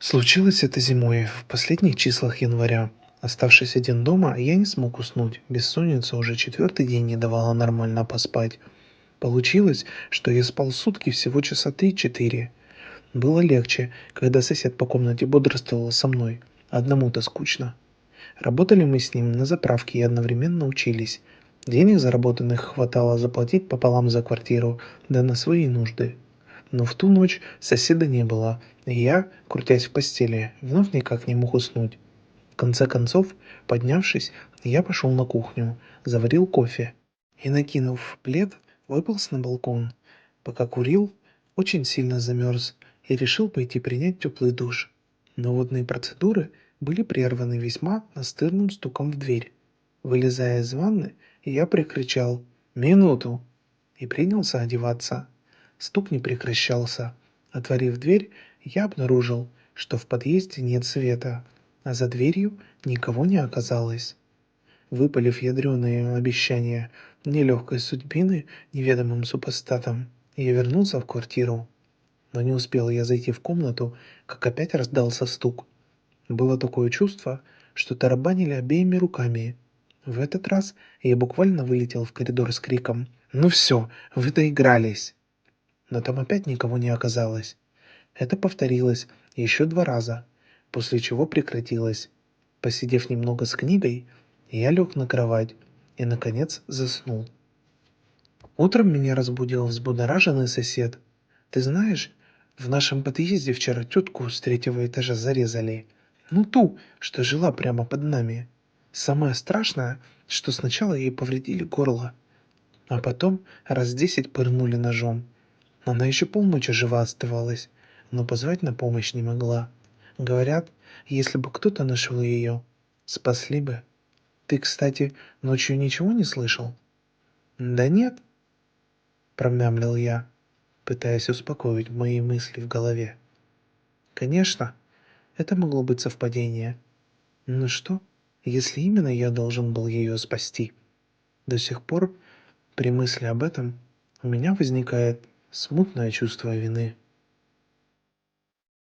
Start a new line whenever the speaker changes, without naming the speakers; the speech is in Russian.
Случилось это зимой, в последних числах января. Оставшись один дома, я не смог уснуть. Бессонница уже четвертый день не давала нормально поспать. Получилось, что я спал сутки всего часа 3-4. Было легче, когда сосед по комнате бодрствовал со мной. Одному-то скучно. Работали мы с ним на заправке и одновременно учились. Денег заработанных хватало заплатить пополам за квартиру, да на свои нужды. Но в ту ночь соседа не было, и я, крутясь в постели, вновь никак не мог уснуть. В конце концов, поднявшись, я пошел на кухню, заварил кофе и, накинув плед, выполз на балкон. Пока курил, очень сильно замерз и решил пойти принять теплый душ. Но водные процедуры были прерваны весьма настырным стуком в дверь. Вылезая из ванны, я прикричал «Минуту!» и принялся одеваться. Стук не прекращался. Отворив дверь, я обнаружил, что в подъезде нет света, а за дверью никого не оказалось. Выпалив ядреные обещания нелегкой судьбины неведомым супостатам, я вернулся в квартиру. Но не успел я зайти в комнату, как опять раздался стук. Было такое чувство, что тарабанили обеими руками. В этот раз я буквально вылетел в коридор с криком «Ну все, вы доигрались!». Но там опять никого не оказалось. Это повторилось еще 2 раза, после чего прекратилось. Посидев немного с книгой, я лег на кровать и, наконец, заснул. Утром меня разбудил взбудораженный сосед. «Ты знаешь, в нашем подъезде вчера тетку с 3-го этажа зарезали. Ну ту, что жила прямо под нами. Самое страшное, что сначала ей повредили горло, а потом раз 10 пырнули ножом. Она еще полночи жива оставалась, но позвать на помощь не могла. Говорят, если бы кто-то нашел ее, спасли бы. Ты, кстати, ночью ничего не слышал?» «Да нет», промямлил я, пытаясь успокоить мои мысли в голове. Конечно, это могло быть совпадение. Но что, если именно я должен был ее спасти? До сих пор при мысли об этом у меня возникает смутное чувство вины.